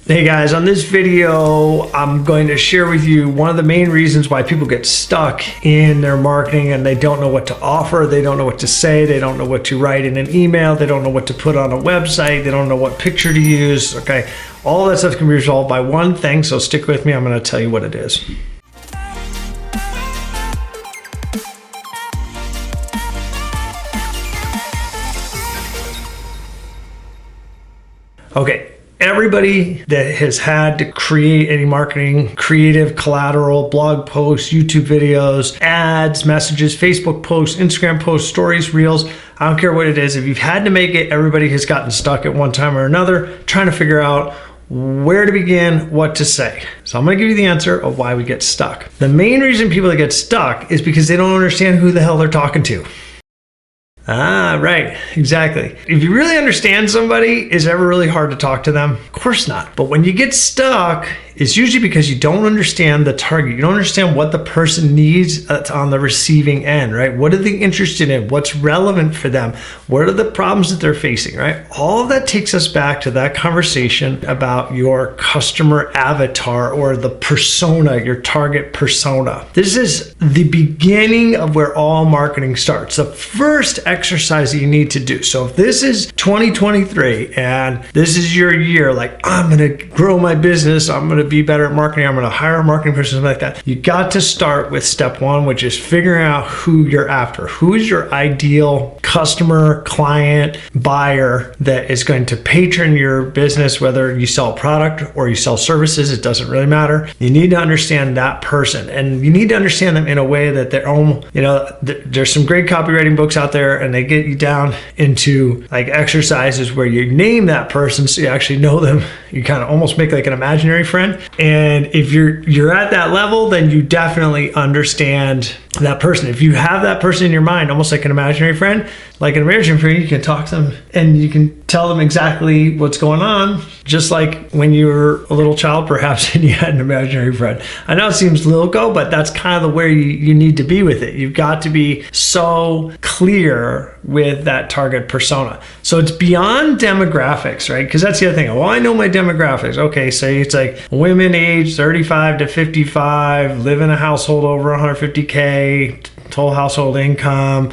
Hey guys, on this video, I'm going to share with you one of the main reasons why people get stuck in their marketing and they don't know what to offer, they don't know what to say, they don't know what to write in an email, they don't know what to put on a website, they don't know what picture to use, okay? All that stuff can be resolved by one thing, so stick with me, I'm gonna tell you what it is. Okay. Everybody that has had to create any marketing, creative, collateral, blog posts, YouTube videos, ads, messages, Facebook posts, Instagram posts, stories, reels, I don't care what it is. If you've had to make it, everybody has gotten stuck at one time or another trying to figure out where to begin, what to say. So I'm going to give you the answer of why we get stuck. The main reason people get stuck is because they don't understand who the hell they're talking to. Ah, right, exactly. If you really understand somebody, is it ever really hard to talk to them? Of course not. But when you get stuck, it's usually because you don't understand the target. You don't understand what the person needs on the receiving end, right? What are they interested in? What's relevant for them? What are the problems that they're facing, right? All of that takes us back to that conversation about your customer avatar or the persona, your target persona. This is the beginning of where all marketing starts. The first exercise that you need to do. So if this is 2023 and this is your year, like I'm going to grow my business, I'm going to be better at marketing, I'm going to hire a marketing person, something like that. You got to start with step one, which is figuring out who you're after. Who is your ideal customer, client, buyer that is going to patron your business, whether you sell a product or you sell services, it doesn't really matter. You need to understand that person, and you need to understand them in a way that they're there's some great copywriting books out there, and they get you down into like exercises where you name that person so you actually know them. You kind of almost make like an imaginary friend. And if you're at that level, then you definitely understand that person. If you have that person in your mind, almost like an imaginary friend, you can talk to them and you can tell them exactly what's going on, just like when you were a little child perhaps and you had an imaginary friend. I know it seems little, but that's kind of where you need to be with it. You've got to be so clear with that target persona. So it's beyond demographics, right? Because that's the other thing. Well, I know my demographics. Okay, say it's like women age 35 to 55, live in a household over 150K, total household income,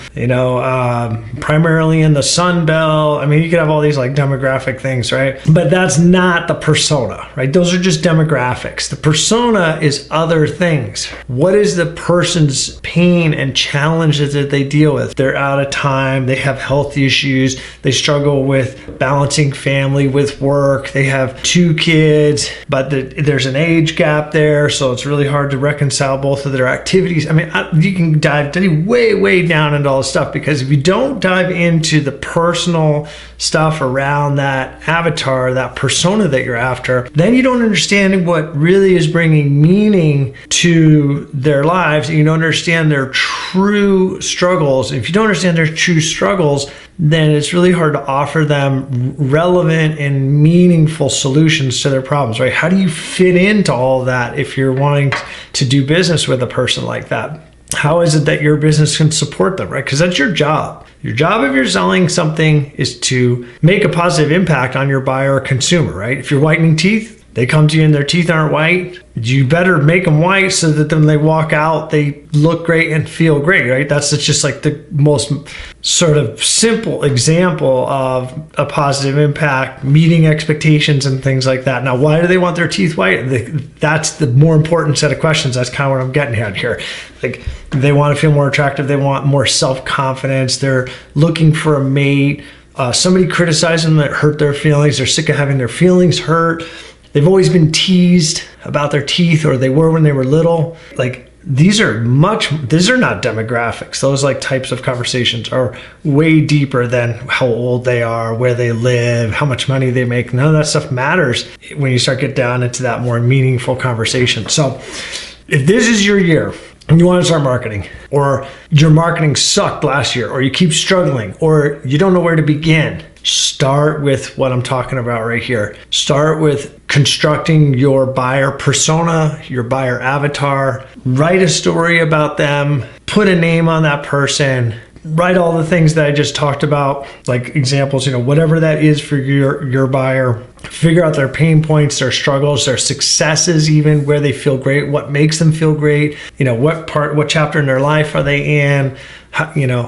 primarily in the Sun Belt. I mean, you could have all these like demographic things, right? But that's not the persona, right? Those are just demographics. The persona is other things. What is the person's pain and challenges that they deal with? They're out of time. They have health issues. They struggle with balancing family with work. They have 2 kids, but there's an age gap there. So it's really hard to reconcile both of their activities. I mean, you can dive way down into all this stuff, because if you don't dive into the personal stuff around that avatar, that persona that you're after, then you don't understand what really is bringing meaning to their lives, and you don't understand their true struggles. If you don't understand their true struggles, then it's really hard to offer them relevant and meaningful solutions to their problems, right? How do you fit into all of that if you're wanting to do business with a person like that? How is it that your business can support them, right? Because that's your job. Your job, if you're selling something, is to make a positive impact on your buyer or consumer, right? If you're whitening teeth, they come to you and their teeth aren't white, you better make them white so that when they walk out, they look great and feel great, right? That's just like the most sort of simple example of a positive impact, meeting expectations and things like that. Now, why do they want their teeth white? That's the more important set of questions. That's kind of what I'm getting at here. Like, they want to feel more attractive. They want more self-confidence. They're looking for a mate. Somebody criticized them that hurt their feelings. They're sick of having their feelings hurt. They've always been teased about their teeth, or they were when they were little. Like, these are not demographics. Those like types of conversations are way deeper than how old they are, where they live, how much money they make. None of that stuff matters when you start to get down into that more meaningful conversation. So if this is your year and you want to start marketing, or your marketing sucked last year, or you keep struggling, or you don't know where to begin, start with what I'm talking about right here. Start with constructing your buyer persona, your buyer avatar. Write a story about them, put a name on that person, write all the things that I just talked about, like examples, whatever that is for your buyer. Figure out their pain points, their struggles, their successes, even where they feel great, what makes them feel great, what chapter in their life are they in,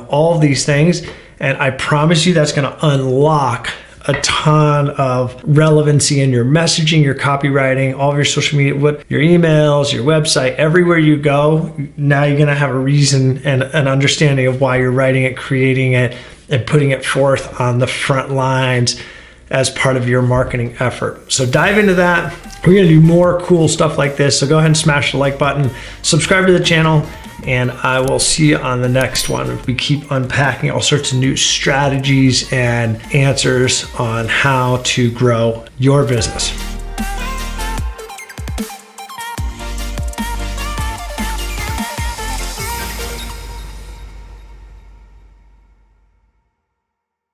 all of these things. And I promise you that's going to unlock a ton of relevancy in your messaging, your copywriting, all of your social media, your emails, your website, everywhere you go. Now you're going to have a reason and an understanding of why you're writing it, creating it, and putting it forth on the front lines as part of your marketing effort. So dive into that. We're going to do more cool stuff like this. So go ahead and smash the like button, subscribe to the channel, and I will see you on the next one. We keep unpacking all sorts of new strategies and answers on how to grow your business.